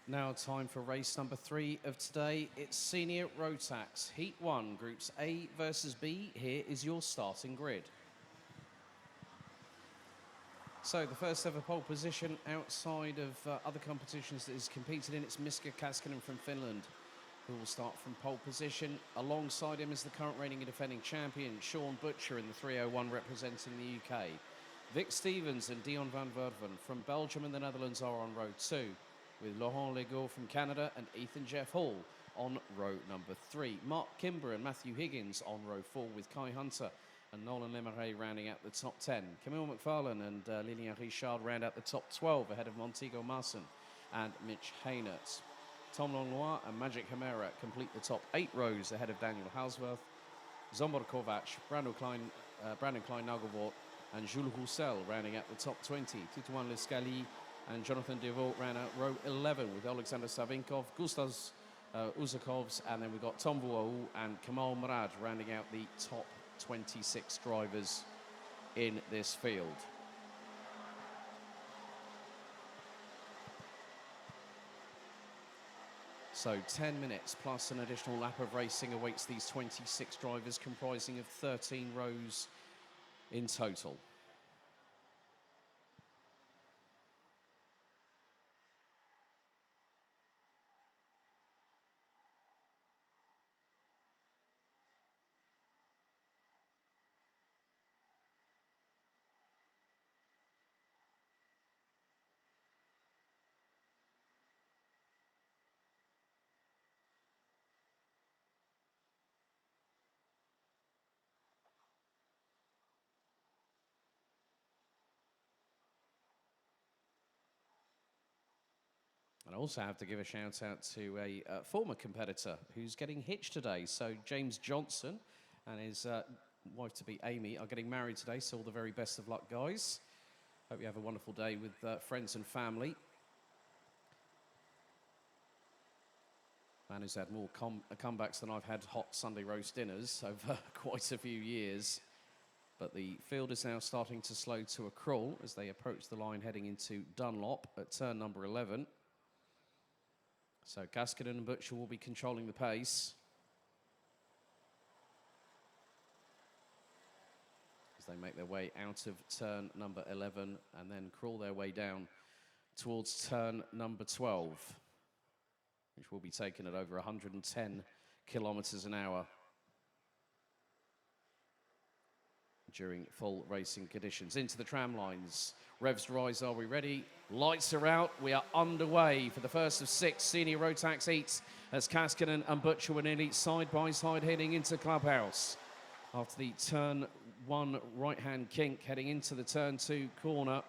Now time for race number 3 of today. It's Senior Rotax, Heat 1, Groups A versus B. Here is your starting grid. So the first ever pole position outside of other competitions that is competed in, it's Miska Kaskinen from Finland, who will start from pole position. Alongside him is the current reigning and defending champion, Sean Butcher, in the 301 representing the UK. Vic Stevens and Dion van Verven from Belgium and the Netherlands are on row 2, with Laurent Legault from Canada and Ethan Jeff Hall on row number 3. Mark Kimber and Matthew Higgins on row 4, with Kai Hunter and Nolan Lemeray rounding out the top 10. Camille McFarlane and Lilian Richard round out the top 12 ahead of Montego Marsan and Mitch Haynert. Tom Longlois and Magic Hamera complete the top 8 rows ahead of Daniel Halsworth. Zombor Kovac, Brandon Klein-Nagelvort and Jules Roussel rounding out the top 20. Titouan Lescali and Jonathan Deveau round out row 11 with Alexander Savinkov, Gustav Uzakovs, and then we've got Tom Vuau and Kamal Murad rounding out the top 26 drivers in this field. So 10 minutes plus an additional lap of racing awaits these 26 drivers, comprising of 13 rows in total. And I also have to give a shout out to a former competitor who's getting hitched today. So James Johnson and his wife-to-be Amy are getting married today. So all the very best of luck, guys. Hope you have a wonderful day with friends and family. Man who's had more comebacks than I've had hot Sunday roast dinners over quite a few years. But the field is now starting to slow to a crawl as they approach the line heading into Dunlop at turn number 11. So Kaskinen and Butcher will be controlling the pace as they make their way out of turn number 11 and then crawl their way down towards turn number 12, which will be taken at over 110 kilometers an hour during full racing conditions. Into the tram lines. Revs to rise, are we ready? Lights are out. We are underway for the first of 6 Senior Rotax heats as Kaskinen and Butcher were nearly side by side heading into Clubhouse. After the turn 1 right-hand kink heading into the turn 2 corner.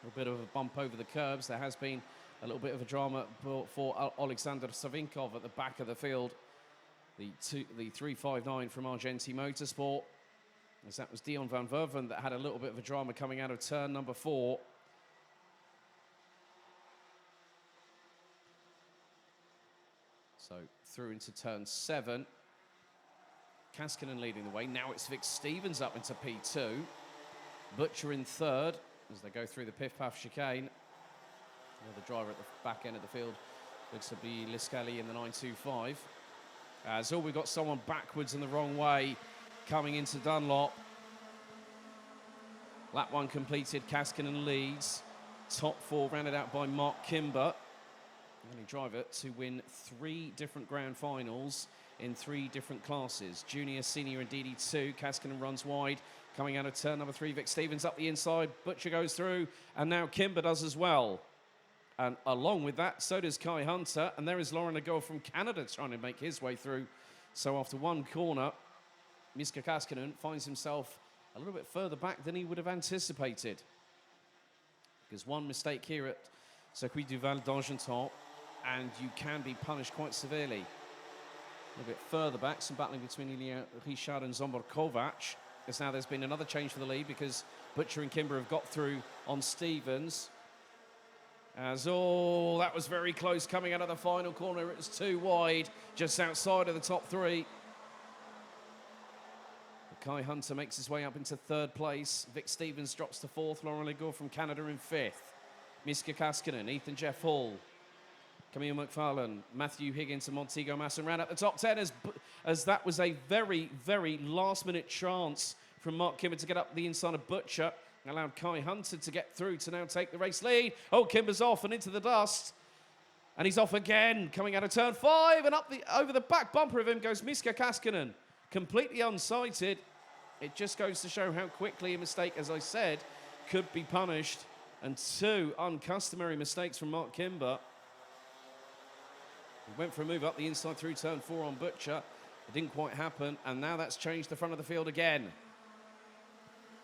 A bit of a bump over the curbs. There has been a little bit of a drama for Alexander Savinkov at the back of the field. The 359 from Argenti Motorsport. As that was Dion van Verven that had a little bit of a drama coming out of turn number 4. So through into turn 7. Kaskinen leading the way. Now it's Vic Stevens up into P2. Butcher in 3rd as they go through the Piff-Paff chicane. The driver at the back end of the field looks to be Liscali in the 925. As we've got someone backwards in the wrong way coming into Dunlop. Lap 1 completed, Kaskinen leads. Top 4 rounded out by Mark Kimber. The only driver to win 3 different grand finals in 3 different classes. Junior, senior and DD2. Kaskinen runs wide. Coming out of turn number 3, Vic Stevens up the inside. Butcher goes through, and now Kimber does as well. And along with that, so does Kai Hunter. And there is Lauren Legault from Canada trying to make his way through. So after one corner, Miska Kaskinen finds himself a little bit further back than he would have anticipated. Because one mistake here at Circuit du Val d'Argenton, and you can be punished quite severely. A little bit further back, some battling between Ilya Richard and Zombor Kovac. As now there's been another change for the lead because Butcher and Kimber have got through on Stevens. As that was very close coming out of the final corner. It was too wide, just outside of the top 3. Kai Hunter makes his way up into 3rd place. Vic Stevens drops to 4th. Laurent Legault from Canada in 5th. Miska Kaskinen, Ethan Jeff Hall, Camille McFarlane, Matthew Higgins and Montego Masson round up the top 10 as that was a very, very last-minute chance from Mark Kimber to get up the inside of Butcher. Allowed Kai Hunter to get through to now take the race lead. Oh, Kimber's off and into the dust. And he's off again, coming out of turn 5, and over the back bumper of him goes Miska Kaskinen. Completely unsighted. It just goes to show how quickly a mistake, as I said, could be punished. And 2 uncustomary mistakes from Mark Kimber. He went for a move up the inside through turn 4 on Butcher. It didn't quite happen, and now that's changed the front of the field again.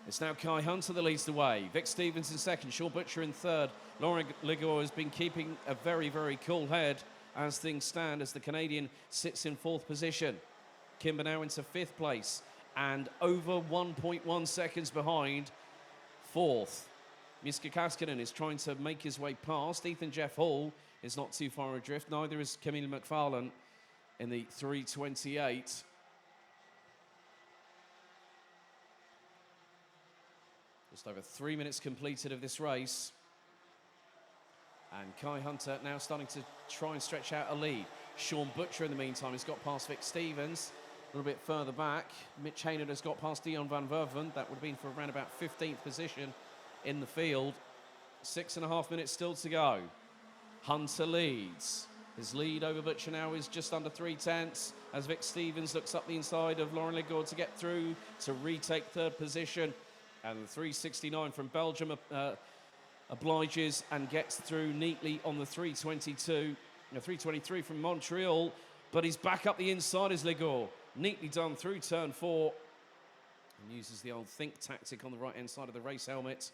It's now Kai Hunter that leads the way. Vic Stevens in second, Sean Butcher in third. Laurent Ligor has been keeping a very, very cool head as things stand, as the Canadian sits in 4th position. Kimber now into 5th place and over 1.1 seconds behind 4th. Miska Kaskinen is trying to make his way past. Ethan Jeff Hall is not too far adrift. Neither is Camille McFarlane in the 3:28. Just over 3 minutes completed of this race. And Kai Hunter now starting to try and stretch out a lead. Sean Butcher, in the meantime, has got past Vic Stevens. A little bit further back, Mitch Haynard has got past Dion van Verven. That would have been for around about 15th position in the field. 6.5 minutes still to go. Hunter leads. His lead over Butcher now is just under 3/10 as Vic Stevens looks up the inside of Laurent Ligor to get through to retake 3rd position. And the 3:69 from Belgium obliges and gets through neatly on the 3:22. 3:23 from Montreal, but he's back up the inside as Ligor. Neatly done through turn 4. And uses the old think tactic on the right-hand side of the race helmet.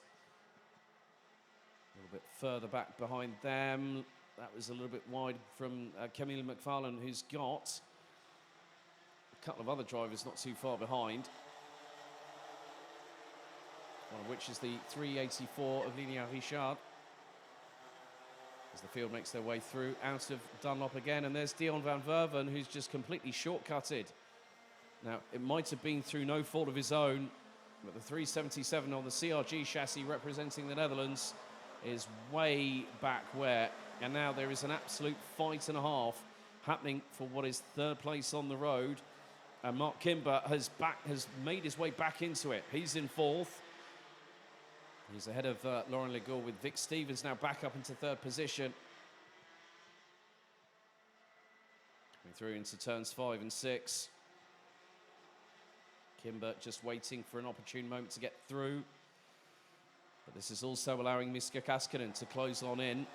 A little bit further back behind them. That was a little bit wide from Camille McFarlane, who's got a couple of other drivers not too far behind. One of which is the 384 of Linéa Richard. As the field makes their way through, out of Dunlop again, and there's Dion van Verven, who's just completely shortcutted. Now, it might have been through no fault of his own, but the 377 on the CRG chassis representing the Netherlands is way back where, and now there is an absolute fight and a half happening for what is 3rd place on the road. And Mark Kimber has made his way back into it. He's in 4th. He's ahead of Laurent Ligor, with Vic Stevens now back up into 3rd position. Coming through into turns 5 and 6. Kimber just waiting for an opportune moment to get through. But this is also allowing Miska Kaskinen to close on in.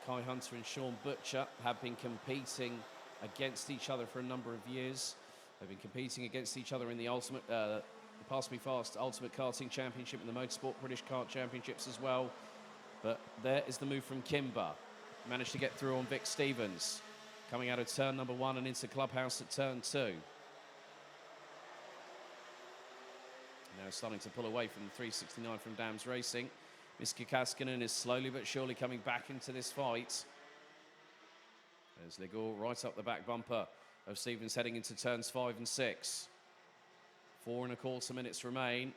Kai Hunter and Sean Butcher have been competing against each other for a number of years. They've been competing against each other in the Pass Me Fast Ultimate Karting Championship and the Motorsport British Kart Championships as well. But there is the move from Kimber. Managed to get through on Vic Stevens. Coming out of turn number 1 and into Clubhouse at turn 2. Now starting to pull away from the 369 from Dams Racing. Miska Kaskinen is slowly but surely coming back into this fight. There's Ligor right up the back bumper of Stevens heading into turns 5 and 6. 4.25 minutes remain.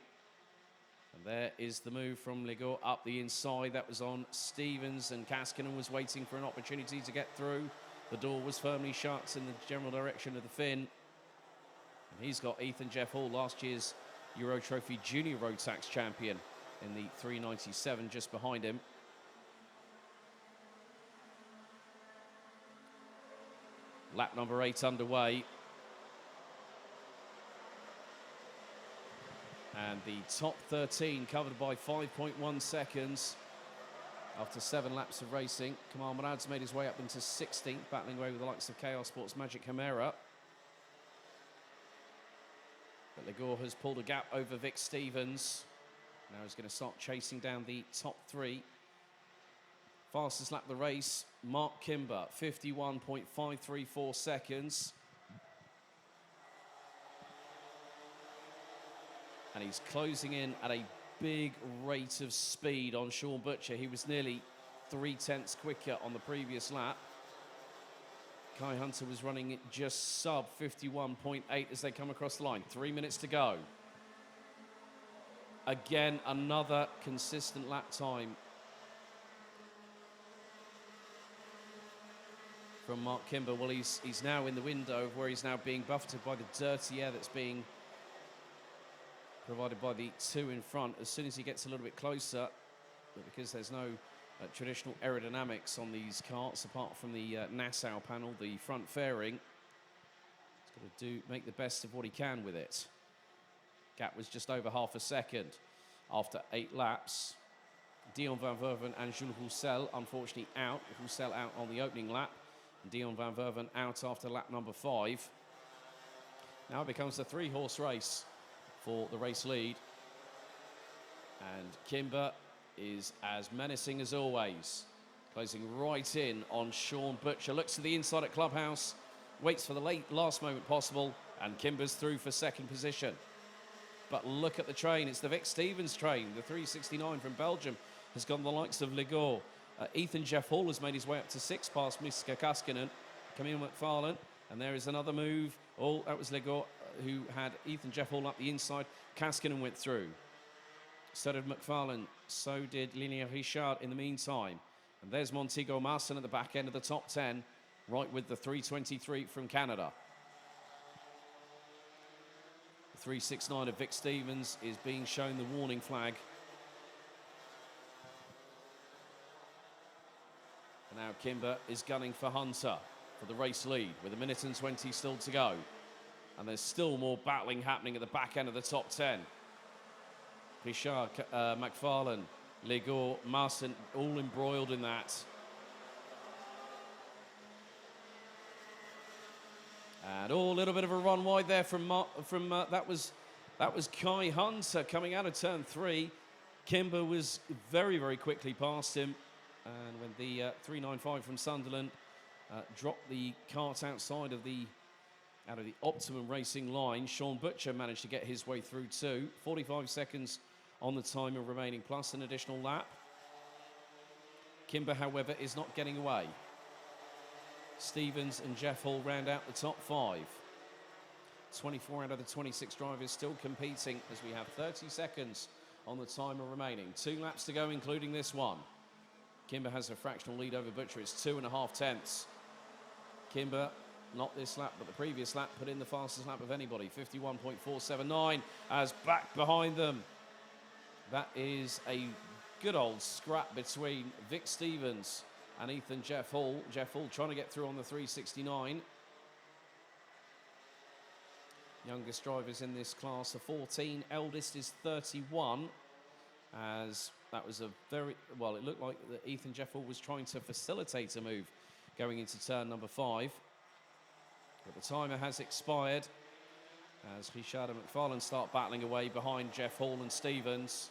And there is the move from Ligor up the inside. That was on Stevens, and Kaskinen was waiting for an opportunity to get through. The door was firmly shut in the general direction of the Finn. And he's got Ethan Jeff Hall, last year's Euro Trophy Junior Rotax champion, in the 397 just behind him. Lap number 8 underway. And the top 13 covered by 5.1 seconds after 7 laps of racing. Kamal Murad's made his way up into 16th, battling away with the likes of Chaos Sports' Magic Chimera. But Ligor has pulled a gap over Vic Stevens. Now he's going to start chasing down the top 3. Fastest lap of the race, Mark Kimber, 51.534 seconds. And he's closing in at a big rate of speed on Sean Butcher. He was nearly 0.3 quicker on the previous lap. Kai Hunter was running it just sub 51.8 as they come across the line. 3 minutes to go. Again, another consistent lap time from Mark Kimber. Well, he's now in the window of where he's now being buffeted by the dirty air that's being provided by the two in front. As soon as he gets a little bit closer, but because there's no traditional aerodynamics on these karts apart from the Nassau panel, the front fairing, he's got to make the best of what he can with it. Gap was just over half a second after 8 laps. Dion van Verven and Jules Roussel unfortunately out. Roussel out on the opening lap. And Dion van Verven out after lap number 5. Now it becomes a 3-horse race for the race lead. And Kimber is as menacing as always. Closing right in on Sean Butcher. Looks to the inside at Clubhouse. Waits for the last moment possible. And Kimber's through for second position. But look at the train. It's the Vic Stevens train. The 369 from Belgium has gone the likes of Ligor. Ethan Jeff Hall has made his way up to 6 past Miska Kaskinen. Camille McFarlane. And there is another move. Oh, that was Ligor who had Ethan Jeff Hall up the inside. Kaskinen went through. So did McFarlane. So did Lilia Richard in the meantime. And there's Montego Marsan at the back end of the top 10. Right with the 323 from Canada. 369 of Vic Stevens is being shown the warning flag. And now Kimber is gunning for Hunter for the race lead with 1 minute and 20 still to go. And there's still more battling happening at the back end of the top 10. Richard, McFarlane, Ligor, Marsan, all embroiled in that. And a little bit of a run wide there from that was Kai Hunter coming out of turn 3. Kimber was very, very quickly past him. And when the 395 from Sunderland dropped the cart outside of the Optimum Racing line, Sean Butcher managed to get his way through too. 45 seconds on the timer remaining, plus an additional lap. Kimber, however, is not getting away. Stevens and Jeff Hall round out the top 5. 24 out of the 26 drivers still competing as we have 30 seconds on the timer remaining. 2 laps to go, including this one. Kimber has a fractional lead over Butcher. It's 2.5 tenths. Kimber, not this lap, but the previous lap, put in the fastest lap of anybody. 51.479 as back behind them. That is a good old scrap between Vic Stevens and Ethan Jeff Hall. Jeff Hall trying to get through on the 369. Youngest drivers in this class are 14. Eldest is 31. As that was a very, well, it looked like that Ethan Jeff Hall was trying to facilitate a move going into turn number 5. But the timer has expired as Richard and McFarlane start battling away behind Jeff Hall and Stevens.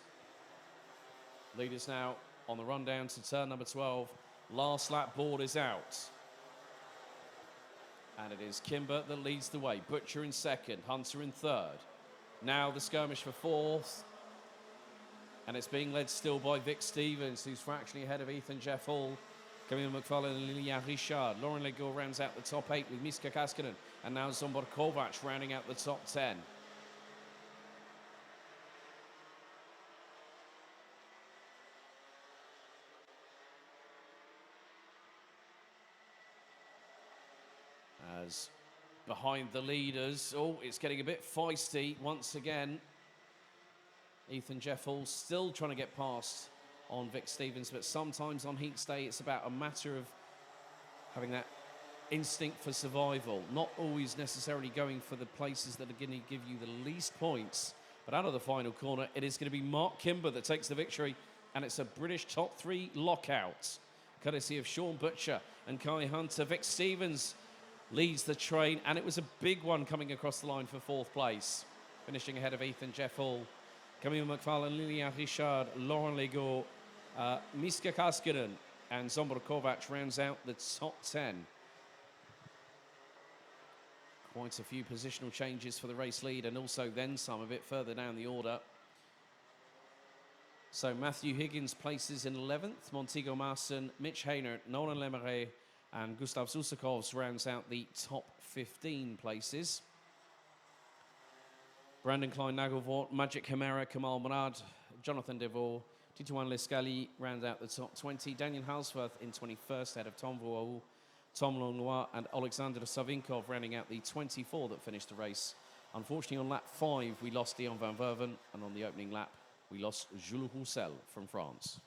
Leaders now on the run down to turn number 12. Last lap board is out. And it is Kimber that leads the way. Butcher in second, Hunter in third. Now the skirmish for 4th. And it's being led still by Vic Stevens, who's fractionally ahead of Ethan Jeff Hall. Camille McFarlane and Lilia Richard. Lauren Legault rounds out the top 8 with Miska Kaskinen. And now Zsombor Kovac rounding out the top 10. As behind the leaders, it's getting a bit feisty once again. Ethan Jeff Hall still trying to get past on Vic Stevens, but sometimes on heat day it's about a matter of having that instinct for survival, not always necessarily going for the places that are going to give you the least points. But out of the final corner, it is going to be Mark Kimber that takes the victory, and it's a British top 3 lockout, courtesy of Sean Butcher and Kai Hunter. Vic Stevens leads the train, and it was a big one coming across the line for 4th place, finishing ahead of Ethan Jeff Hall. Camille McFarlane, Lilia Richard, Lauren Legault, Miska Kaskinen, and Zsombor Kovac rounds out the top 10. Quite a few positional changes for the race lead, and also then some a bit further down the order. So Matthew Higgins places in 11th, Montego Marsan, Mitch Haynert, Nolan Lemaire, and Gustav Zusakovs rounds out the top 15 places. Brandon Klein Nagelvort, Magic Chimera, Kamal Murad, Jonathan Devore, Titouan Lescali round out the top 20. Daniel Halsworth in 21st, ahead of Tom Vauault, Tom Langlois, and Alexander Savinkov rounding out the 24 that finished the race. Unfortunately, on lap 5, we lost Dion van Verven, and on the opening lap, we lost Jules Roussel from France.